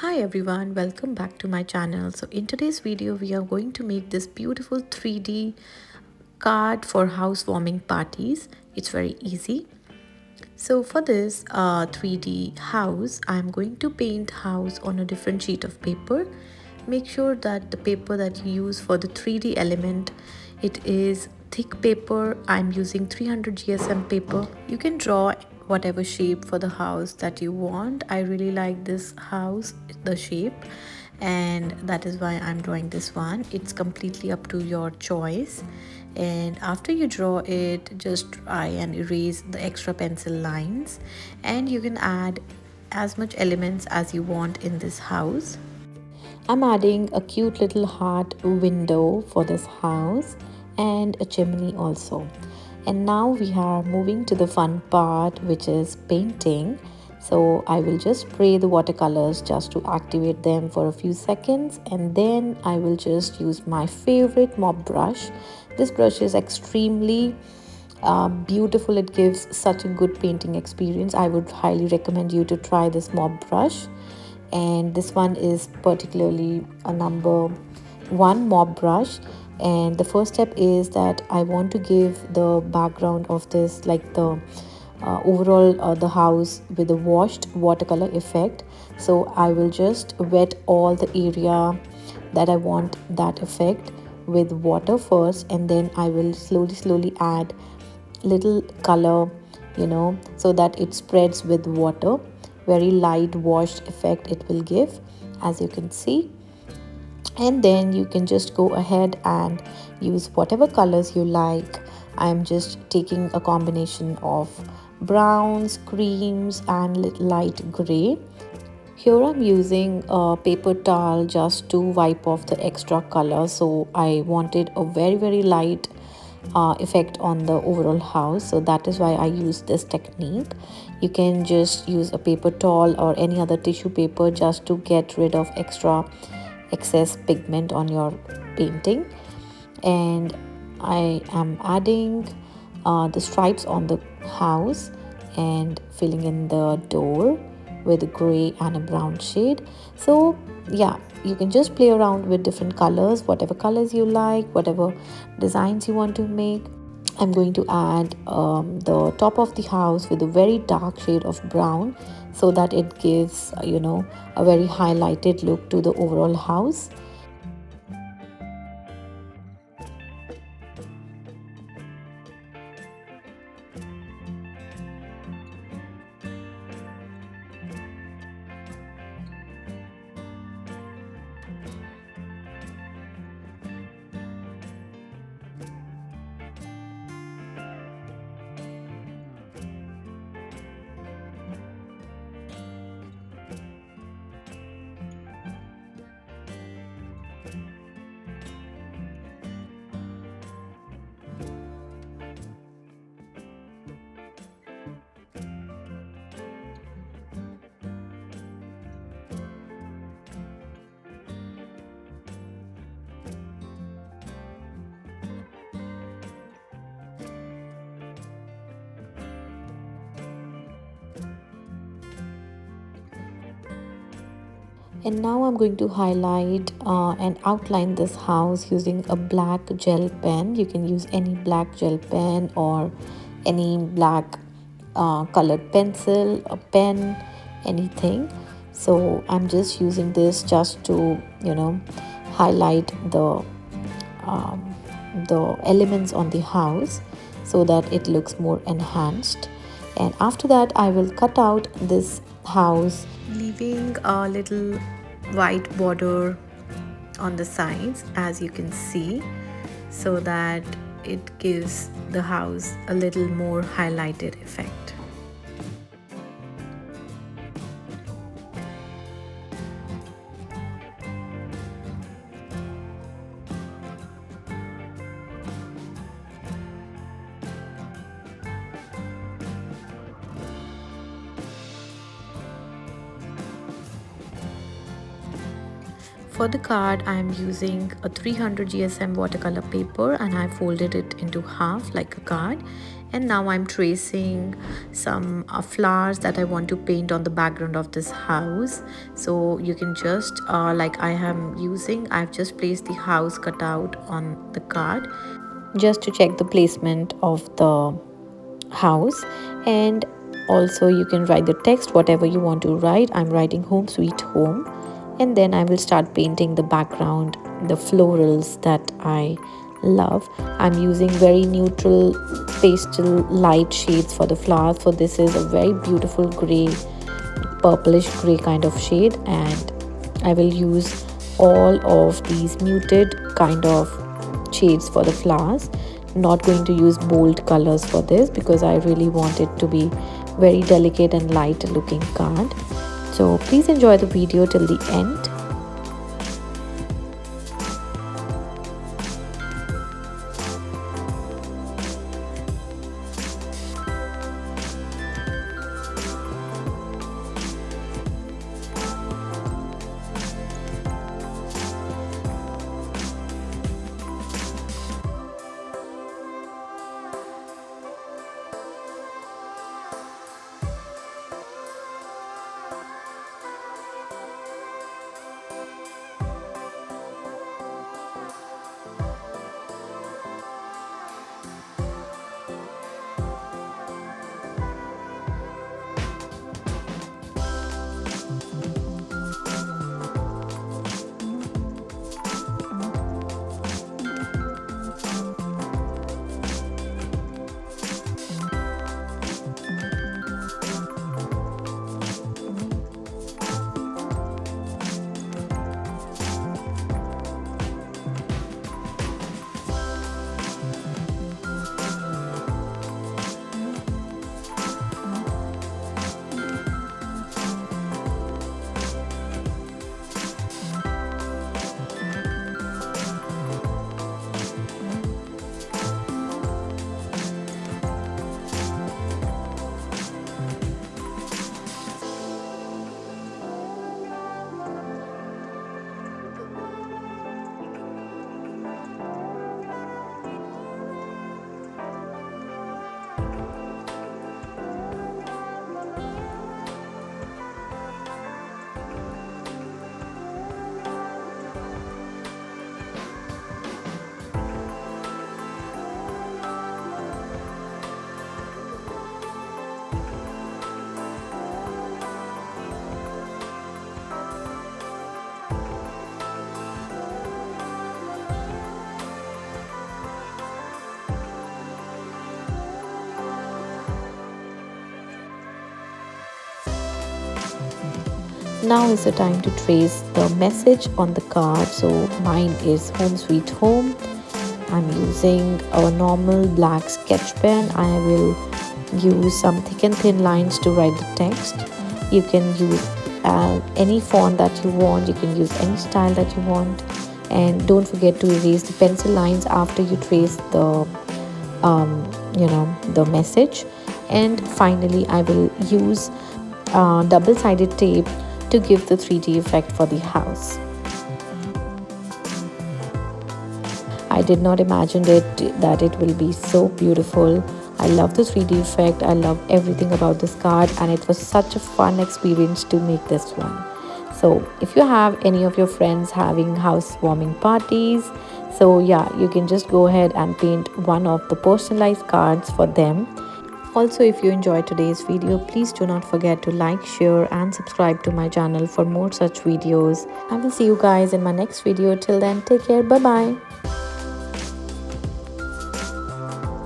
Hi everyone, welcome back to my channel. So in today's video we are going to make this beautiful 3D card for housewarming parties. It's very easy. So for this 3D house, I'm going to paint house on a different sheet of paper. Make sure that the paper that you use for the 3D element, it is thick paper. I'm using 300 GSM paper. You can draw whatever shape for the house that you want. I really like this house, the shape, and that is why I'm drawing this one. It's completely up to your choice, and after you draw it, just try and erase the extra pencil lines, and you can add as much elements as you want in this house. I'm adding a cute little heart window for this house and a chimney also. And now we are moving to the fun part, which is painting. So I will just spray the watercolors just to activate them for a few seconds, and then I will just use my favorite mop brush. This brush is extremely beautiful. It gives such a good painting experience. I would highly recommend you to try this mop brush, and this one is particularly a number one mop brush. And the first step is that I want to give the background of this, like the overall the house, with a washed watercolor effect. So I will just wet all the area that I want that effect with water first, and then I will slowly add little color, so that it spreads with water. Very light washed effect it will give, as you can see. And then you can just go ahead and use whatever colors you like. I'm just taking a combination of browns, creams, and little light gray. Here I'm using a paper towel just to wipe off the extra color. So I wanted a very light effect on the overall house, so that is why I use this technique. You can just use a paper towel or any other tissue paper just to get rid of excess pigment on your painting. And I am adding the stripes on the house and filling in the door with a gray and a brown shade. So yeah, you can just play around with different colors, whatever colors you like, whatever designs you want to make. I'm going to add the top of the house with a very dark shade of brown, so that it gives a very highlighted look to the overall house. And now I'm going to highlight and outline this house using a black gel pen. You can use any black gel pen or any black colored pencil, a pen, anything. So I'm just using this just to highlight um, the elements on the house, so that it looks more enhanced. And after that I will cut out this house, leaving a little white border on the sides, as you can see, so that it gives the house a little more highlighted effect. For the card, I am using a 300 GSM watercolor paper, and I folded it into half like a card. And now I'm tracing some flowers that I want to paint on the background of this house. So you can just like I am using, I've just placed the house cutout on the card just to check the placement of the house. And also you can write the text whatever you want to write. I'm writing home sweet home, and then I will start painting the background, the florals that I love. I'm using very neutral pastel light shades for the flowers. So this is a very beautiful gray, purplish gray kind of shade, and I will use all of these muted kind of shades for the flowers. Not going to use bold colors for this because I really want it to be very delicate and light looking card. So please enjoy the video till the end. Now is the time to trace the message on the card. So mine is home sweet home. I'm using a normal black sketch pen. I will use some thick and thin lines to write the text. You can use any font that you want. You can use any style that you want. And don't forget to erase the pencil lines after you trace the the message. And finally I will use double-sided tape to give the 3D effect for the house. I did not imagine that it will be so beautiful. I love the 3D effect. I love everything about this card, and it was such a fun experience to make this one. So if you have any of your friends having housewarming parties, so yeah, you can just go ahead and paint one of the personalized cards for them. Also, if you enjoyed today's video, please do not forget to like, share and subscribe to my channel for more such videos. I will see you guys in my next video. Till then, take care. Bye bye.